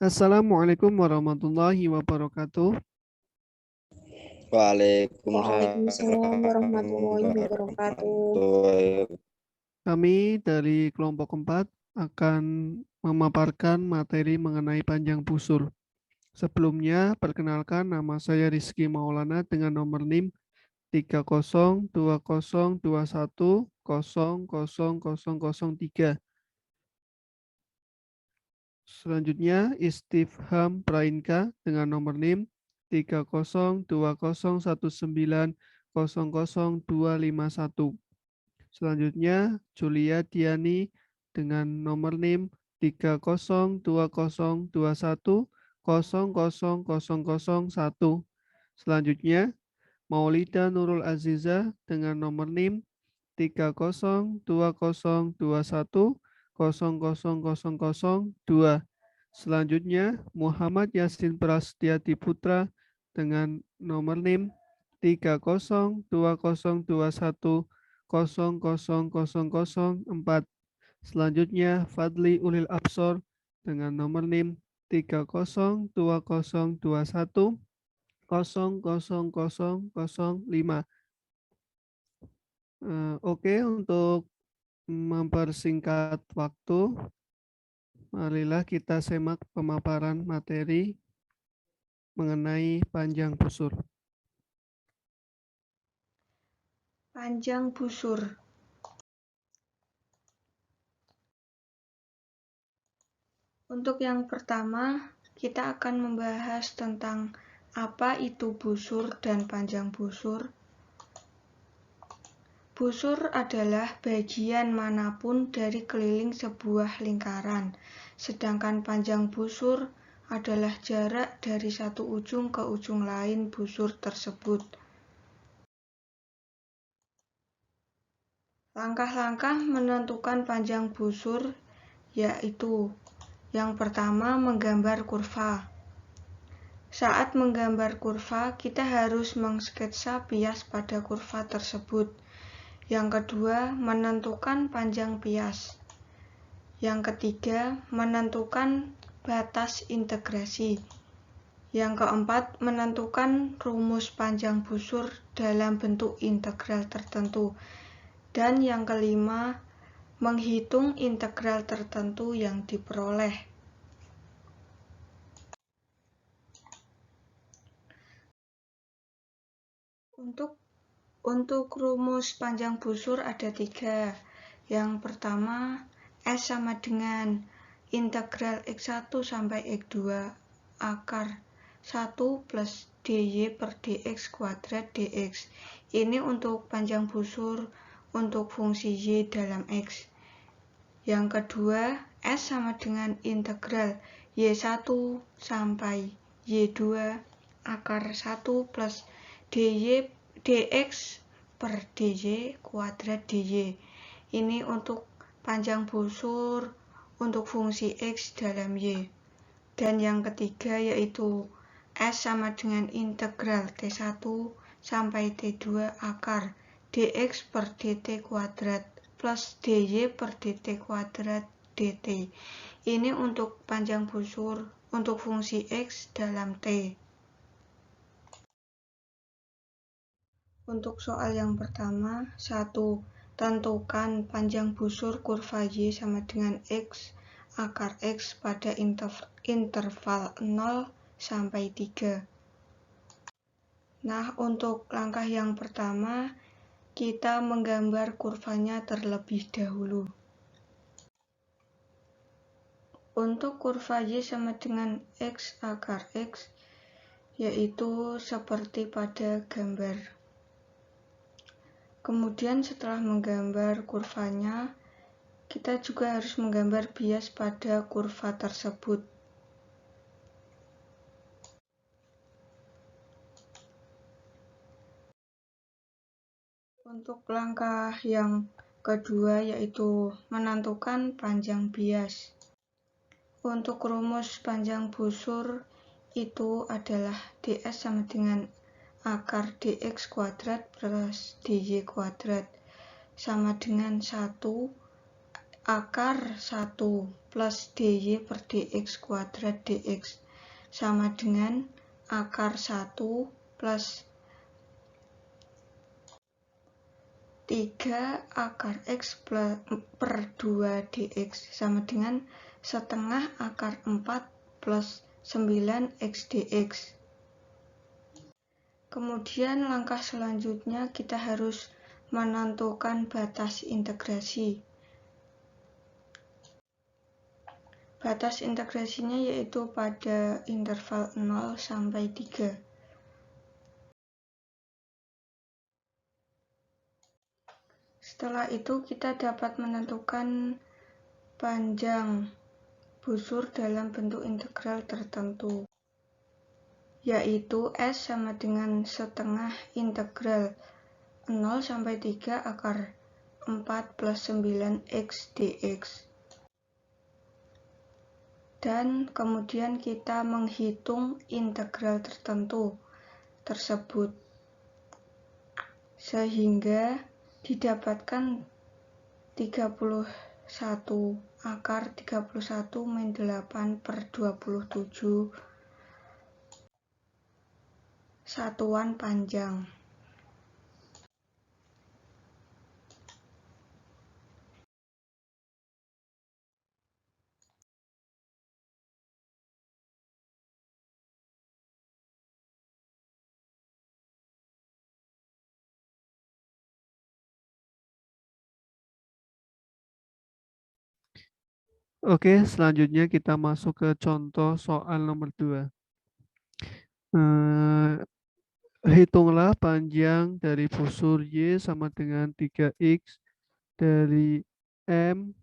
Assalamualaikum warahmatullahi wabarakatuh. Waalaikumsalam Waalaikumsalam warahmatullahi wabarakatuh. warahmatullahi wabarakatuh. Kami dari kelompok 4 akan memaparkan materi mengenai panjang busur. Sebelumnya, perkenalkan nama saya Rizky Maulana dengan nomor NIM 302021000003. Selanjutnya, Istifham Prainka dengan nomor NIM 302019000251. Selanjutnya, Julia Diani dengan nomor NIM 302021000001. Selanjutnya, Maulida Nurul Aziza dengan nomor NIM 302021000002. Selanjutnya, Muhammad Yasin Prasetyadi Putra dengan nomor NIM 302021000004. Selanjutnya, Fadli Ulil Absor dengan nomor NIM 302021000005. Oke, untuk mempersingkat waktu, marilah kita simak pemaparan materi mengenai panjang busur. Panjang busur. Untuk yang pertama, kita akan membahas tentang apa itu busur dan panjang busur. Busur adalah bagian manapun dari keliling sebuah lingkaran, sedangkan panjang busur adalah jarak dari satu ujung ke ujung lain busur tersebut. Langkah-langkah menentukan panjang busur yaitu: yang pertama, menggambar kurva. Saat menggambar kurva, kita harus mengsketsa bias pada kurva tersebut. Yang kedua, menentukan panjang bias. Yang ketiga, menentukan batas integrasi. Yang keempat, menentukan rumus panjang busur dalam bentuk integral tertentu. Dan yang kelima, menghitung integral tertentu yang diperoleh. Untuk rumus panjang busur ada 3. Yang pertama, S sama dengan integral X1 sampai X2 akar 1 plus dy per dx kuadrat dx. Ini untuk panjang busur untuk fungsi y dalam X. Yang kedua, S sama dengan integral y1 sampai y2 akar 1 plus dx per dy kuadrat dy. Ini untuk panjang busur untuk fungsi X dalam Y. Dan yang ketiga yaitu S sama dengan integral T1 sampai T2 akar dx per dt kuadrat plus dy per dt kuadrat dt. Ini untuk panjang busur untuk fungsi X dalam T. Untuk soal yang pertama, 1. Tentukan panjang busur kurva Y sama dengan X akar X pada interval 0 sampai 3. Nah, untuk langkah yang pertama, kita menggambar kurvanya terlebih dahulu. Untuk kurva Y sama dengan X akar X, yaitu seperti pada gambar. Kemudian setelah menggambar kurvanya, kita juga harus menggambar bias pada kurva tersebut. Untuk langkah yang kedua yaitu menentukan panjang bias. Untuk rumus panjang busur itu adalah ds sama dengan akar dx kuadrat plus dy kuadrat sama dengan 1 akar 1 plus dy per dx kuadrat dx sama dengan akar 1 plus 3 akar x per 2 dx sama dengan setengah akar 4 plus 9 x dx. Kemudian langkah selanjutnya kita harus menentukan batas integrasi. Batas integrasinya yaitu pada interval 0 sampai 3. Setelah itu kita dapat menentukan panjang busur dalam bentuk integral tertentu, yaitu S sama dengan setengah integral 0 sampai 3 akar 4 plus 9 x dx. Dan kemudian kita menghitung integral tertentu tersebut, sehingga didapatkan 31 akar 31 min 8 per 27 satuan panjang. Oke, selanjutnya kita masuk ke contoh soal nomor 2. Hitunglah panjang dari busur Y sama dengan 3X dari M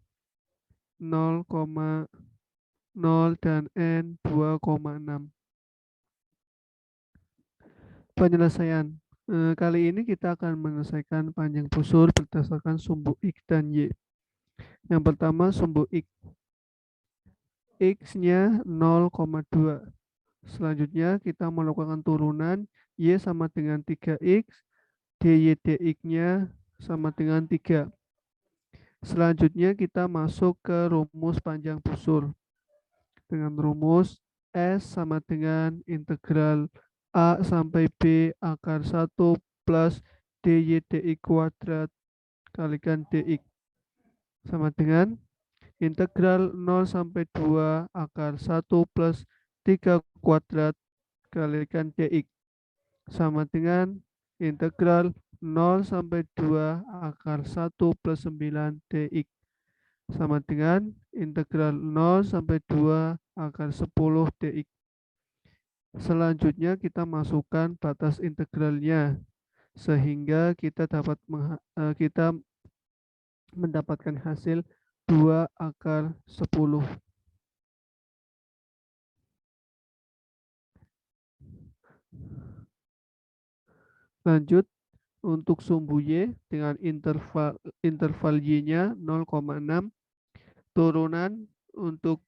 0,0 dan N 2,6. Penyelesaian. Kali ini kita akan menyelesaikan panjang busur berdasarkan sumbu X dan Y. Yang pertama sumbu X. X-nya 0,2. Selanjutnya kita melakukan turunan Y sama dengan 3X, dy dx-nya sama dengan 3. Selanjutnya kita masuk ke rumus panjang busur. Dengan rumus S sama dengan integral A sampai B akar 1 plus dy dx kuadrat kalikan dx sama dengan integral 0 sampai 2 akar 1 plus 3 kuadrat kalikan dx sama dengan integral 0 sampai 2 akar 1 plus 9 dx sama dengan integral 0 sampai 2 akar 10 dx. Selanjutnya kita masukkan batas integralnya sehingga kita mendapatkan hasil 2 akar 10. Lanjut, untuk sumbu Y dengan interval Y-nya 0,6, turunan untuk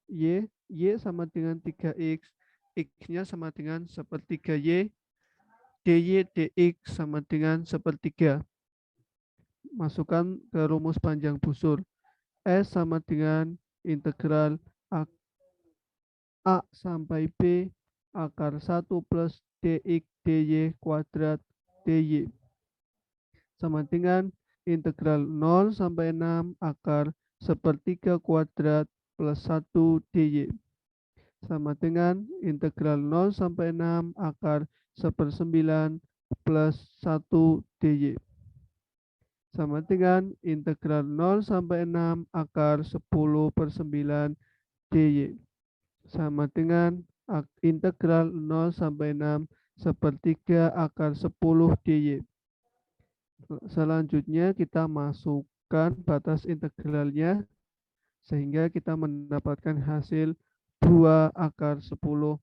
Y sama dengan 3X, X-nya sama dengan sepertiga Y, dy dx sama dengan sepertiga. Masukkan ke rumus panjang busur. S sama dengan integral A sampai B akar 1 plus dx dy kuadrat dy sama dengan integral 0 sampai 6 akar sepertiga kuadrat plus 1 dy sama dengan integral 0 sampai 6 akar 1/9 plus 1 dy sama dengan integral 0 sampai 6 akar 10/9 dy sama dengan integral 0 sampai 6 sepertiga akar 10 dy. Selanjutnya kita masukkan batas integralnya sehingga kita mendapatkan hasil 2 akar 10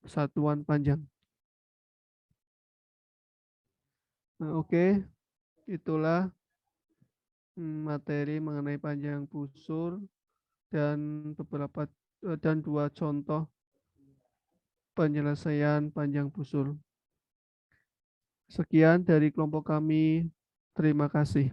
satuan panjang. Nah, oke, itulah materi mengenai panjang busur dan dua contoh penyelesaian panjang busur. Sekian dari kelompok kami. Terima kasih.